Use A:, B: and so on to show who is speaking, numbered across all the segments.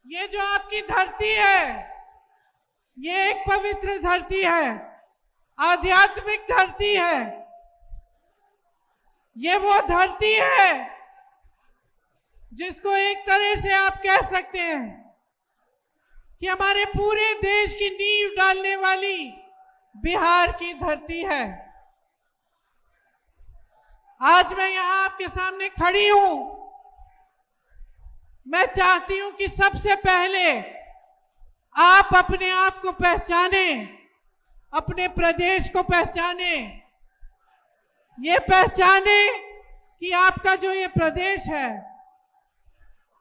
A: ये जो आपकी धरती है, ये एक पवित्र धरती है, आध्यात्मिक धरती है। ये वो धरती है जिसको एक तरह से आप कह सकते हैं कि हमारे पूरे देश की नींव डालने वाली बिहार की धरती है। आज मैं यहां आपके सामने खड़ी हूं। मैं चाहती हूं कि सबसे पहले आप अपने आप को पहचाने, अपने प्रदेश को पहचाने, ये पहचाने कि आपका जो ये प्रदेश है,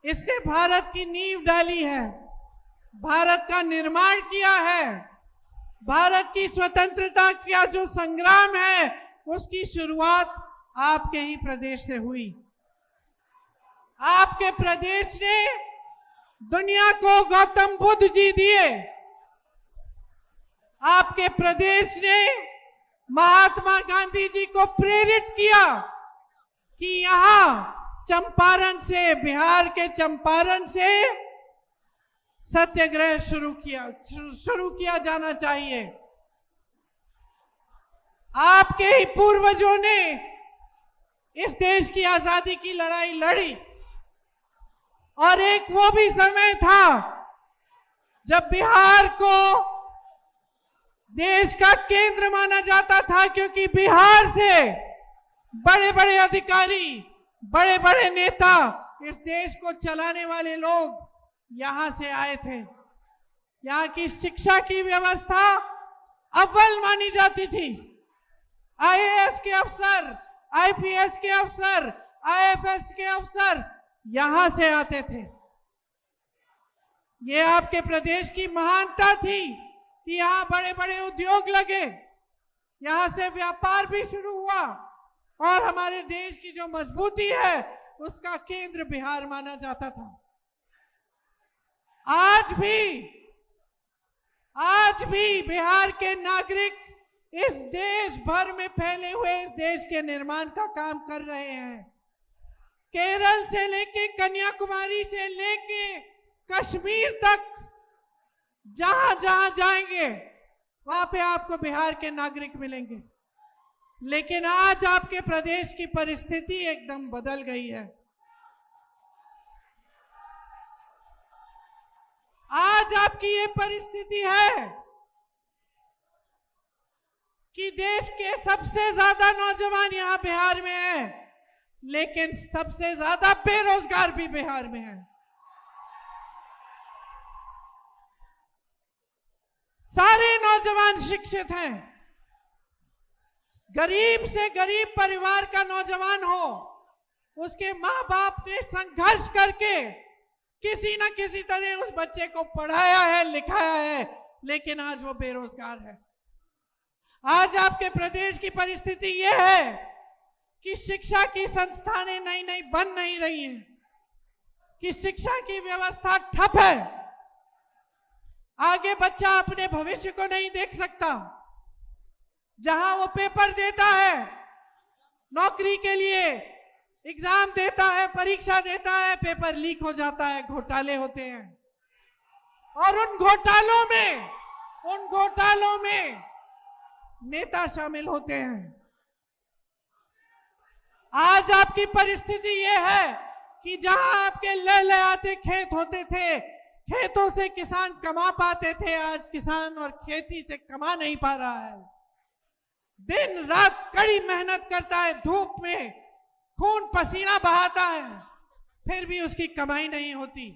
A: इसने भारत की नींव डाली है, भारत का निर्माण किया है, भारत की स्वतंत्रता का जो संग्राम है उसकी शुरुआत आपके ही प्रदेश से हुई। आपके प्रदेश ने दुनिया को गौतम बुद्ध जी दिए। आपके प्रदेश ने महात्मा गांधी जी को प्रेरित किया कि यहां चंपारण से, बिहार के चंपारण से सत्याग्रह शुरू किया जाना चाहिए। आपके ही पूर्वजों ने इस देश की आजादी की लड़ाई लड़ी और एक वो भी समय था जब बिहार को देश का केंद्र माना जाता था, क्योंकि बिहार से बड़े बड़े अधिकारी, बड़े बड़े नेता, इस देश को चलाने वाले लोग यहां से आए थे। यहां की शिक्षा की व्यवस्था अव्वल मानी जाती थी। आईएएस के अफसर, आईपीएस के अफसर, आईएफएस के अफसर यहां से आते थे। ये आपके प्रदेश की महानता थी कि यहां बड़े बड़े उद्योग लगे, यहां से व्यापार भी शुरू हुआ और हमारे देश की जो मजबूती है उसका केंद्र बिहार माना जाता था। आज भी बिहार के नागरिक इस देश भर में फैले हुए इस देश के निर्माण का काम कर रहे हैं। केरल से लेके कन्याकुमारी से लेके कश्मीर तक जहां जहां जाएंगे वहां पे आपको बिहार के नागरिक मिलेंगे। लेकिन आज आपके प्रदेश की परिस्थिति एकदम बदल गई है। आज आपकी ये परिस्थिति है कि देश के सबसे ज्यादा नौजवान यहां बिहार में हैं, लेकिन सबसे ज्यादा बेरोजगार भी बिहार में हैं। सारे नौजवान शिक्षित हैं। गरीब से गरीब परिवार का नौजवान हो, उसके माँ बाप ने संघर्ष करके किसी न किसी तरह उस बच्चे को पढ़ाया है, लिखाया है, लेकिन आज वो बेरोजगार है। आज आपके प्रदेश की परिस्थिति ये है कि शिक्षा की संस्थानें नई नई बन नहीं रही हैं, कि शिक्षा की व्यवस्था ठप है। आगे बच्चा अपने भविष्य को नहीं देख सकता। जहां वो पेपर देता है नौकरी के लिए, एग्जाम देता है, परीक्षा देता है, पेपर लीक हो जाता है, घोटाले होते हैं और उन घोटालों में नेता शामिल होते हैं। आज आपकी परिस्थिति यह है कि जहां आपके लहलहाते खेत होते थे, खेतों से किसान कमा पाते थे, आज किसान और खेती से कमा नहीं पा रहा है। दिन रात कड़ी मेहनत करता है, धूप में खून पसीना बहाता है, फिर भी उसकी कमाई नहीं होती,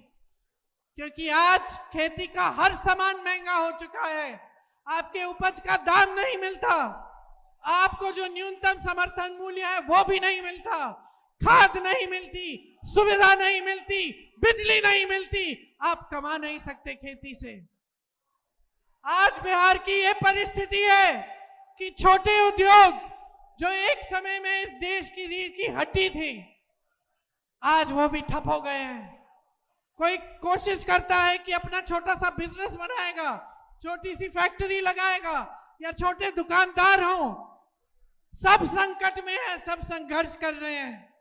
A: क्योंकि आज खेती का हर सामान महंगा हो चुका है। आपके उपज का दाम नहीं मिलता, आपको जो न्यूनतम समर्थन मूल्य है वो भी नहीं मिलता, खाद नहीं मिलती, सुविधा नहीं मिलती, बिजली नहीं मिलती, आप कमा नहीं सकते खेती से। आज बिहार की ये परिस्थिति है कि छोटे उद्योग जो एक समय में इस देश की रीढ़ की हड्डी थी, आज वो भी ठप हो गए हैं। कोई कोशिश करता है कि अपना छोटा सा बिजनेस बनाएगा, छोटी सी फैक्ट्री लगाएगा या छोटे दुकानदार हों, सब संकट में है, सब संघर्ष कर रहे हैं।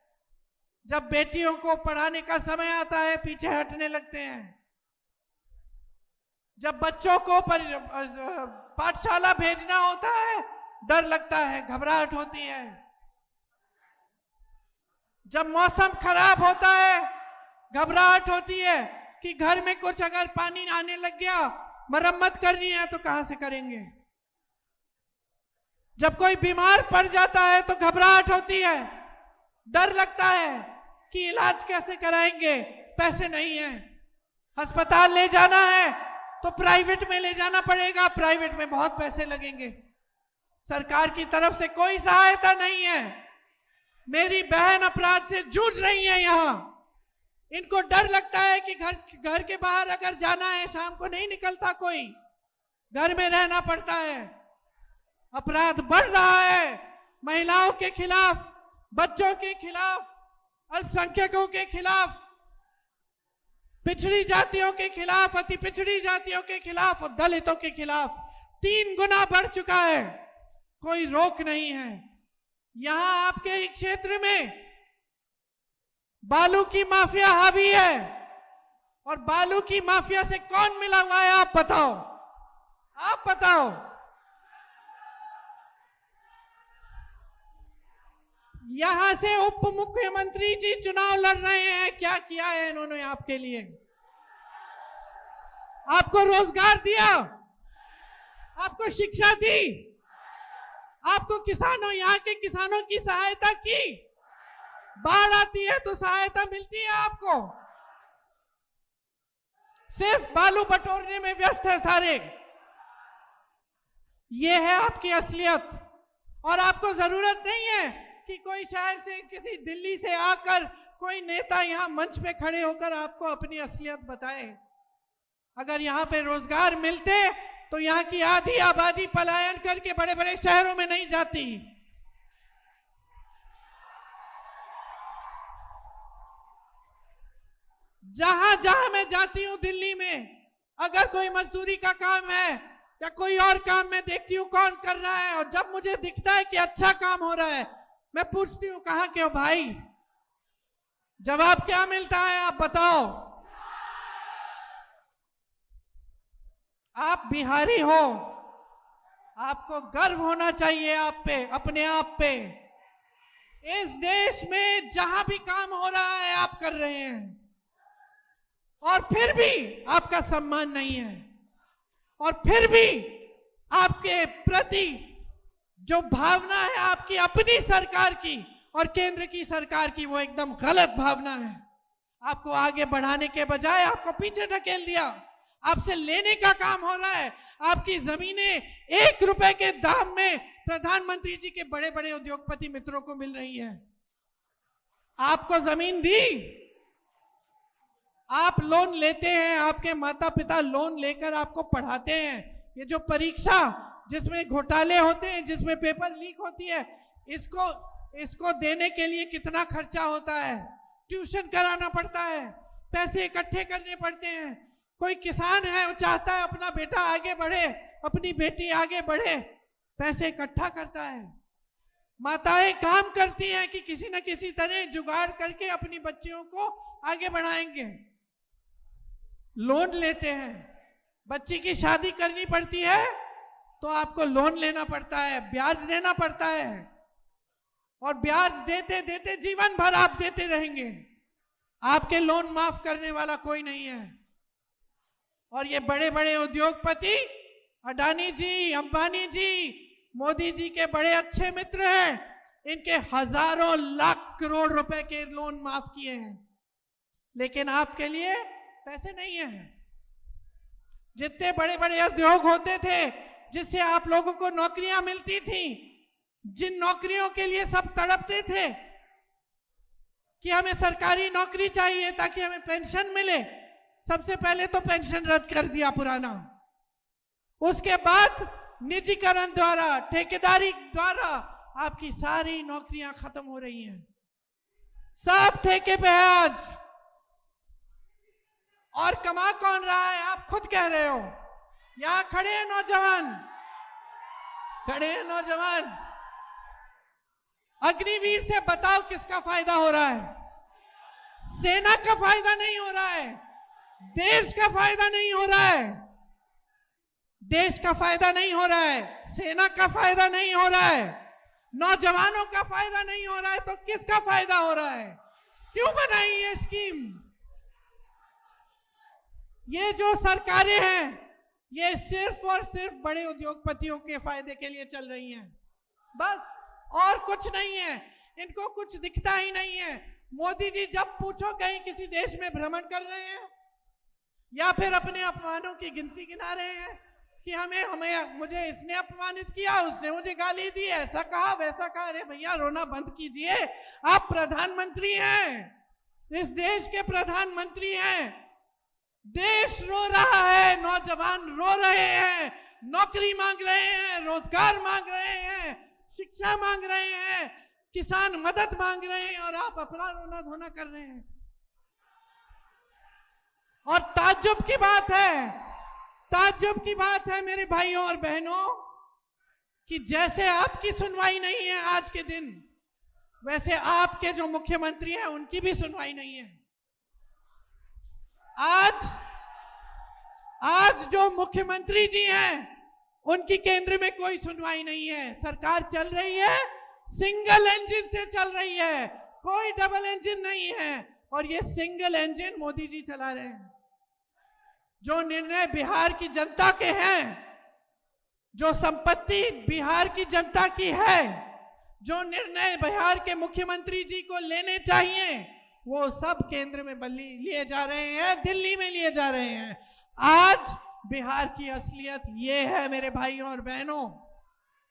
A: जब बेटियों को पढ़ाने का समय आता है पीछे हटने लगते हैं, जब बच्चों को पाठशाला भेजना होता है, डर लगता है, घबराहट होती है। जब मौसम खराब होता है, घबराहट होती है कि घर में कुछ अगर पानी आने लग गया, मरम्मत करनी है तो कहां से करेंगे। जब कोई बीमार पड़ जाता है तो घबराहट होती है, डर लगता है कि इलाज कैसे कराएंगे, पैसे नहीं है। अस्पताल ले जाना है तो प्राइवेट में ले जाना पड़ेगा, प्राइवेट में बहुत पैसे लगेंगे। सरकार की तरफ से कोई सहायता नहीं है। मेरी बहन अपराध से जूझ रही है यहां। इनको डर लगता है कि घर के बाहर अगर जाना है, शाम को नहीं निकलता कोई, घर में रहना पड़ता है। अपराध बढ़ रहा है, महिलाओं के खिलाफ, बच्चों के खिलाफ, अल्पसंख्यकों के खिलाफ, पिछड़ी जातियों के खिलाफ, अति पिछड़ी जातियों के खिलाफ और दलितों के खिलाफ 3 गुना बढ़ चुका है। कोई रोक नहीं है। यहां आपके ही क्षेत्र में बालू की माफिया हावी है, और बालू की माफिया से कौन मिला हुआ है, आप बताओ, आप बताओ। यहां से उप मुख्यमंत्री जी चुनाव लड़ रहे हैं, क्या किया है इन्होंने आपके लिए? आपको रोजगार दिया, आपको शिक्षा दी, आपको किसानों, यहाँ के किसानों की सहायता की। बाढ़ आती है तो सहायता मिलती है आपको। सिर्फ बालू बटोरने में व्यस्त है सारे। ये है आपकी असलियत। और आपको जरूरत नहीं है कि कोई शहर से, किसी दिल्ली से आकर कोई नेता यहां मंच पे खड़े होकर आपको अपनी असलियत बताए। अगर यहां पे रोजगार मिलते तो यहां की आधी आबादी पलायन करके बड़े बड़े शहरों में नहीं जाती। जहां जहां मैं जाती हूं दिल्ली में, अगर कोई मजदूरी का काम है या कोई और काम मैं देखती हूं कौन कर रहा है, और जब मुझे दिखता है कि अच्छा काम हो रहा है, मैं पूछती हूं कहां के हो भाई? जवाब क्या मिलता है, आप बताओ। आप बिहारी हो, आपको गर्व होना चाहिए आप पे, अपने आप पे। इस देश में जहां भी काम हो रहा है आप कर रहे हैं, और फिर भी आपका सम्मान नहीं है, और फिर भी आपके प्रति जो भावना है आपकी अपनी सरकार की और केंद्र की सरकार की, वो एकदम गलत भावना है। आपको आगे बढ़ाने के बजाय आपको पीछे ढकेल दिया। आपसे लेने का काम हो रहा है। आपकी जमीनें 1 रुपए के दाम में प्रधानमंत्री जी के बड़े बड़े उद्योगपति मित्रों को मिल रही है। आपको जमीन दी, आप लोन लेते हैं, आपके माता पिता लोन लेकर आपको पढ़ाते हैं। ये जो परीक्षा जिसमें घोटाले होते हैं, जिसमें पेपर लीक होती है, इसको देने के लिए कितना खर्चा होता है। ट्यूशन कराना पड़ता है, पैसे इकट्ठे करने पड़ते हैं। कोई किसान है, वो चाहता है अपना बेटा आगे बढ़े, अपनी बेटी आगे बढ़े, पैसे इकट्ठा करता है। माताएं काम करती हैं कि किसी न किसी तरह जुगाड़ करके अपनी बच्चियों को आगे बढ़ाएंगे। लोन लेते हैं, बच्ची की शादी करनी पड़ती है तो आपको लोन लेना पड़ता है, ब्याज देना पड़ता है, और ब्याज देते देते जीवन भर आप देते रहेंगे। आपके लोन माफ करने वाला कोई नहीं है। और ये बड़े बड़े उद्योगपति, अडानी जी, अंबानी जी, मोदी जी के बड़े अच्छे मित्र हैं। इनके हजारों लाख करोड़ रुपए के लोन माफ किए हैं, लेकिन आपके लिए पैसे नहीं है। जितने बड़े बड़े उद्योग होते थे, जिससे आप लोगों को नौकरियां मिलती थी, जिन नौकरियों के लिए सब तड़पते थे कि हमें सरकारी नौकरी चाहिए ताकि हमें पेंशन मिले, सबसे पहले तो पेंशन रद्द कर दिया पुराना। उसके बाद निजीकरण द्वारा, ठेकेदारी द्वारा आपकी सारी नौकरियां खत्म हो रही हैं। सब ठेके पे है आज। और कमा कौन रहा है, आप खुद कह रहे हो। यहां खड़े हैं नौजवान, खड़े हैं नौजवान। अग्निवीर से बताओ किसका फायदा हो रहा है। सेना का फायदा नहीं हो रहा है, देश का फायदा नहीं हो रहा है। देश का फायदा नहीं हो रहा है, सेना का फायदा नहीं हो रहा है, नौजवानों का फायदा नहीं हो रहा है, तो किसका फायदा हो रहा है? क्यों बनाई ये स्कीम? ये जो सरकारें हैं ये सिर्फ और सिर्फ बड़े उद्योगपतियों के फायदे के लिए चल रही हैं, बस, और कुछ नहीं है। इनको कुछ दिखता ही नहीं है। मोदी जी जब पूछो कहीं किसी देश में भ्रमण कर रहे हैं या फिर अपने अपमानों की गिनती गिना रहे हैं कि हमें मुझे इसने अपमानित किया, उसने मुझे गाली दी, ऐसा कहा वैसा कहा। अरे भैया रोना बंद कीजिए, आप प्रधानमंत्री हैं, इस देश के प्रधानमंत्री हैं। देश रो रहा है, नौजवान रो रहे हैं, नौकरी मांग रहे हैं, रोजगार मांग रहे हैं, शिक्षा मांग रहे हैं, किसान मदद मांग रहे हैं, और आप अपना रोना धोना कर रहे हैं। और ताज्जुब की बात है मेरे भाइयों और बहनों कि जैसे आपकी सुनवाई नहीं है आज के दिन, वैसे आपके जो मुख्यमंत्री हैं उनकी भी सुनवाई नहीं है। आज जो मुख्यमंत्री जी हैं उनकी केंद्र में कोई सुनवाई नहीं है। सरकार चल रही है, सिंगल इंजन से चल रही है, कोई डबल इंजन नहीं है, और ये सिंगल इंजन मोदी जी चला रहे हैं। जो निर्णय बिहार की जनता के हैं, जो संपत्ति बिहार की जनता की है, जो निर्णय बिहार के मुख्यमंत्री जी को लेने चाहिए, वो सब केंद्र में लिए जा रहे हैं, दिल्ली में लिए जा रहे हैं। आज बिहार की असलियत ये है मेरे भाइयों और बहनों।